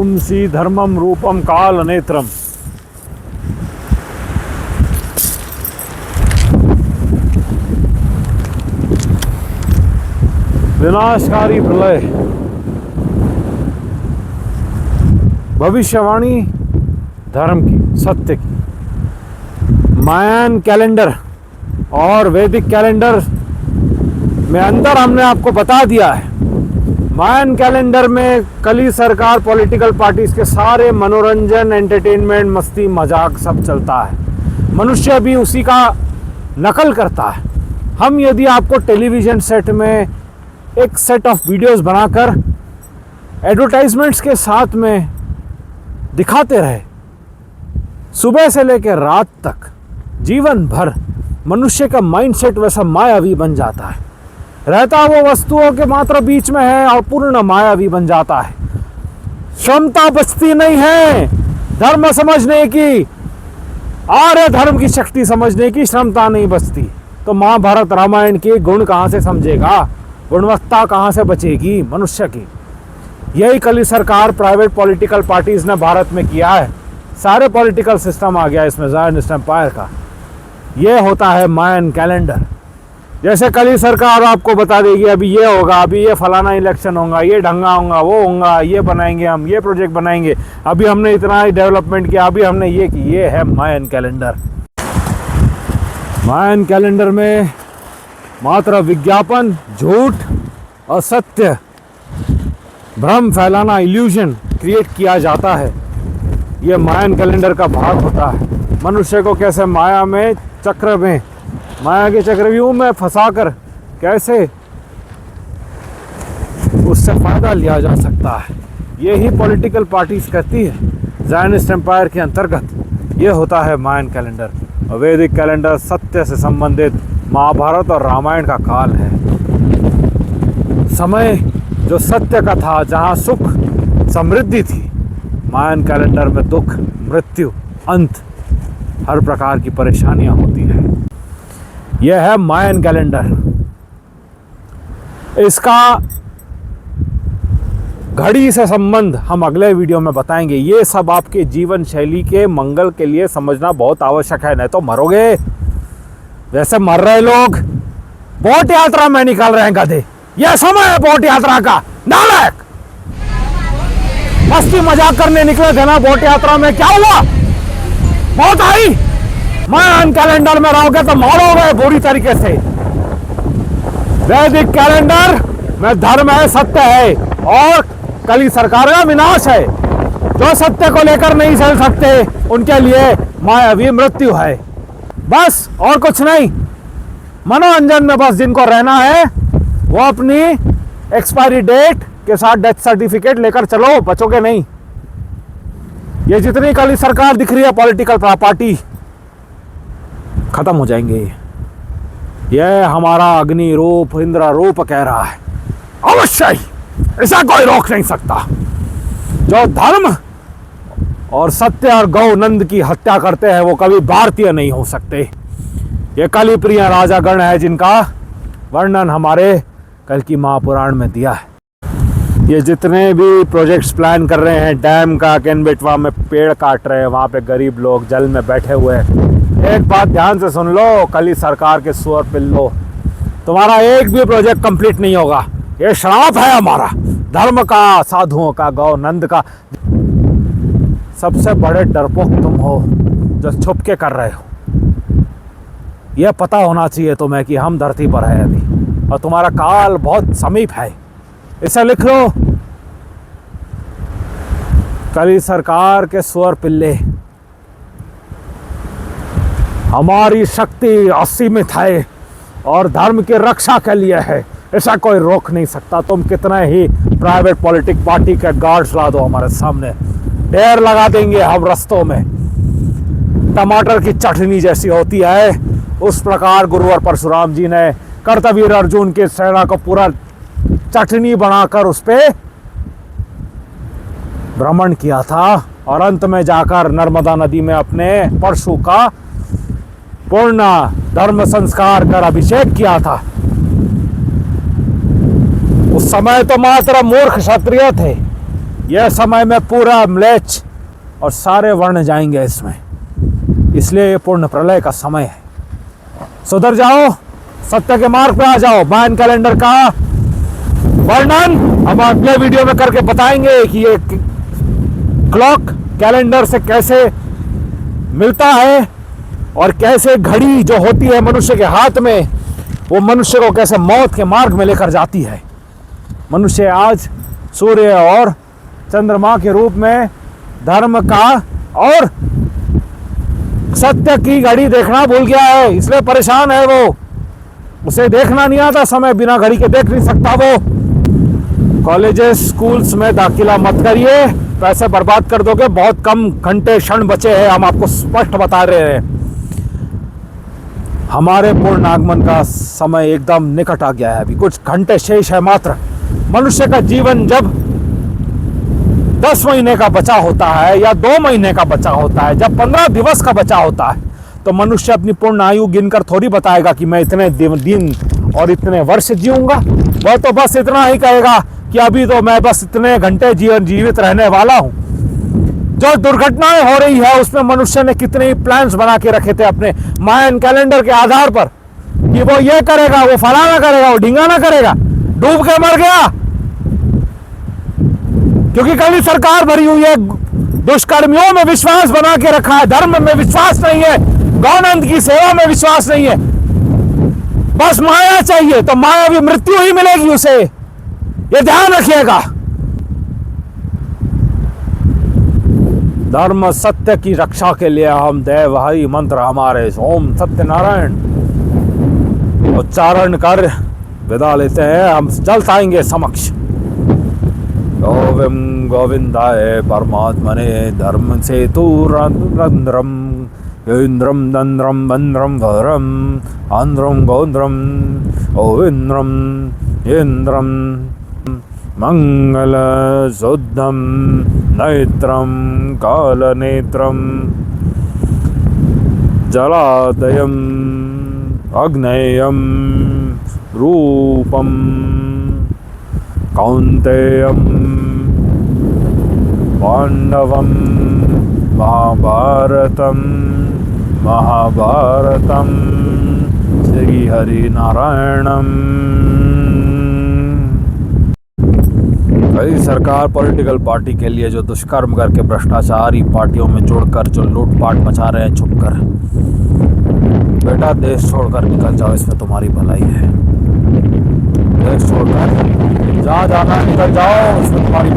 पुंसी धर्मम रूपम काल नेत्रम। विनाशकारी प्रलय, भविष्यवाणी धर्म की, सत्य की। मायन कैलेंडर और वैदिक कैलेंडर में अंतर हमने आपको बता दिया है। मायन कैलेंडर में कली सरकार, पॉलिटिकल पार्टीज के सारे मनोरंजन, एंटरटेनमेंट, मस्ती मजाक सब चलता है। मनुष्य भी उसी का नकल करता है। हम यदि आपको टेलीविज़न सेट में एक सेट ऑफ वीडियोस बनाकर एडवर्टाइजमेंट्स के साथ में दिखाते रहे, सुबह से लेकर रात तक, जीवन भर मनुष्य का माइंडसेट वैसा मायावी बन जाता है। रहता वो वस्तुओं के मात्र बीच में है और पूर्ण मायावी बन जाता है। क्षमता बचती नहीं है धर्म समझने की, आर्य धर्म की शक्ति समझने की क्षमता नहीं बचती। तो महाभारत रामायण के गुण कहाँ से समझेगा, गुणवत्ता कहाँ से बचेगी मनुष्य की। यही कली सरकार, प्राइवेट पॉलिटिकल पार्टीज ने भारत में किया है। सारे पॉलिटिकल सिस्टम आ गया इसमें ज़ायनिस्ट एम्पायर का। ये होता है मायन कैलेंडर। जैसे कली सरकार आपको बता देगी अभी ये होगा, अभी ये फलाना इलेक्शन होगा, ये ढंगा होगा, वो होगा, ये बनाएंगे, हम ये प्रोजेक्ट बनाएंगे, अभी हमने इतना ही डेवलपमेंट किया, अभी हमने ये की। ये है मायन कैलेंडर। मायन कैलेंडर में मात्र विज्ञापन, झूठ, असत्य, भ्रम फैलाना, इल्यूजन क्रिएट किया जाता है। ये मायन कैलेंडर का भाग होता है। मनुष्य को कैसे माया में, चक्र में, माया के चक्रव्यूह में फंसाकर कैसे उससे फायदा लिया जा सकता है, यही पॉलिटिकल पार्टीज करती है ज़ायनिस्ट एम्पायर के अंतर्गत। ये होता है मायन कैलेंडर। वैदिक कैलेंडर सत्य से संबंधित महाभारत और रामायण का काल है। समय जो सत्य का था, जहाँ सुख समृद्धि थी, मायन कैलेंडर में दुख, मृत्यु, अंत, हर प्रकार की परेशानियां होती है। यह है मायन कैलेंडर। इसका घड़ी से संबंध हम अगले वीडियो में बताएंगे। ये सब आपके जीवन शैली के मंगल के लिए समझना बहुत आवश्यक है, नहीं तो मरोगे। वैसे मर रहे लोग बोट यात्रा में निकल रहे हैं गधे। यह समय है बोट यात्रा का, नालायक। मस्ती मजाक करने निकले थे ना बोट यात्रा में, क्या हुआ? मौत आई। मायन कैलेंडर में रहोगे तो मरोगे बुरी तरीके से। वैदिक कैलेंडर में धर्म है, सत्य है और कली सरकार का विनाश है। जो सत्य को लेकर नहीं चल सकते उनके लिए मायावी मृत्यु है, बस और कुछ नहीं। मनोरंजन में बस जिनको रहना है वो अपनी एक्सपायरी डेट के साथ डेथ सर्टिफिकेट लेकर चलो, बचोगे नहीं। ये जितनी कली सरकार दिख रही है, पॉलिटिकल पार्टी, खत्म हो जाएंगे। यह हमारा अग्नि रूप, इंद्र रूप कह रहा है, अवश्य ही, ऐसा कोई रोक नहीं सकता। जो धर्म और सत्य और गौ नंद की हत्या करते हैं वो कभी भारतीय नहीं हो सकते। ये कली प्रिय राजागण है जिनका वर्णन हमारे कल की महापुराण में दिया है। ये जितने भी प्रोजेक्ट्स प्लान कर रहे हैं, डैम का, केन बेटवा में पेड़ काट रहे हैं, वहाँ पे गरीब लोग जल में बैठे हुए हैं। एक बात ध्यान से सुन लो, कली सरकार के सुअर पिल्लो, तुम्हारा एक भी प्रोजेक्ट कंप्लीट नहीं होगा। ये श्राप है हमारा, धर्म का, साधुओं का, गौ नंद का। सबसे बड़े डरपोक तुम हो जो छुप के कर रहे हो। यह पता होना चाहिए तुम्हें कि हम धरती पर है अभी और तुम्हारा काल बहुत समीप है। इसे लिख लो, कली सरकार के सुअर पिल्ले, हमारी शक्ति असीमित है और धर्म की रक्षा के लिए है, ऐसा कोई रोक नहीं सकता। तुम कितने ही प्राइवेट पॉलिटिक पार्टी के गार्ड्स ला दो हमारे सामने, ढेर लगा देंगे हम रस्तों में। टमाटर की चटनी जैसी होती है, उस प्रकार गुरुवर परशुराम जी ने कर्तवीर अर्जुन की सेना को पूरा चटनी बनाकर उस पे भ्रमण किया था और अंत में जाकर नर्मदा नदी में अपने परशु का पूर्ण धर्म संस्कार कर अभिषेक किया था। उस समय तो मात्र मूर्ख क्षत्रिय थे, यह समय में पूरा म्लेच्छ और सारे वर्ण जाएंगे इसमें, इसलिए ये पूर्ण प्रलय का समय है। सुधर जाओ, सत्य के मार्ग पे आ जाओ। मायन कैलेंडर का वर्णन हम अगले वीडियो में करके बताएंगे कि ये क्लॉक कैलेंडर से कैसे मिलता है और कैसे घड़ी जो होती है मनुष्य के हाथ में वो मनुष्य को कैसे मौत के मार्ग में लेकर जाती है। मनुष्य आज सूर्य और चंद्रमा के रूप में धर्म का और सत्य की घड़ी देखना भूल गया है, इसलिए परेशान है वो। उसे देखना नहीं आता समय, बिना घड़ी के देख नहीं सकता वो। कॉलेजेस स्कूल्स में दाखिला मत करिए, पैसे बर्बाद कर दोगे। बहुत कम घंटे क्षण बचे हैं, हम आपको स्पष्ट बता रहे हैं। हमारे पूर्ण आगमन का समय एकदम निकट आ गया है, अभी कुछ घंटे शेष है मात्र। मनुष्य का जीवन जब 10 महीने का बचा होता है या 2 महीने का बचा होता है, जब 15 दिवस का बचा होता है, तो मनुष्य अपनी पूर्ण आयु गिनकर थोड़ी बताएगा कि मैं इतने दिन और इतने वर्ष जीऊंगा। वह तो बस इतना ही कहेगा कि अभी तो मैं बस इतने घंटे जीवित रहने वाला हूं। जो दुर्घटनाएं हो रही है उसमें मनुष्य ने कितने ही प्लान्स बना के रखे थे अपने मायन कैलेंडर के आधार पर कि वो ये करेगा, वो फलाना करेगा, वो ढिंगाना करेगा, डूब के मर गया। क्योंकि कभी सरकार भरी हुई है, दुष्कर्मियों में विश्वास बना के रखा है, धर्म में विश्वास नहीं है, गौनंद की सेवा में विश्वास नहीं है, बस माया चाहिए, तो मायावी मृत्यु ही मिलेगी उसे, ये ध्यान रखिएगा। धर्म सत्य की रक्षा के लिए हम देवहरि मंत्र हमारे ओम सत्यनारायण उच्चारण कर विदा लेते हैं। हम जल्द आएंगे समक्ष। गोविम गोविंदाय परमात्मने धर्म सेतु रंध्रम इंद्रम दंद्रम बंद्रम वरम आंद्रम गौन्द्रम ओविंद्रम इंद्रम मंगल शुद्धम नेत्रम कालनेत्रम जलादयम अग्नेयम रूपम कौन्तेयम पांडवम महाभारतम महाभारतम श्री हरि नारायणम। कई सरकार पॉलिटिकल पार्टी के लिए जो दुष्कर्म करके भ्रष्टाचारी पार्टियों में जुड़कर जो लूटपाट मचा रहे हैं छुपकर, बेटा देश छोड़कर निकल जाओ, इसमें तुम्हारी भलाई है। देश छोड़कर जहाँ जाना निकल जाओ, इसमें तुम्हारी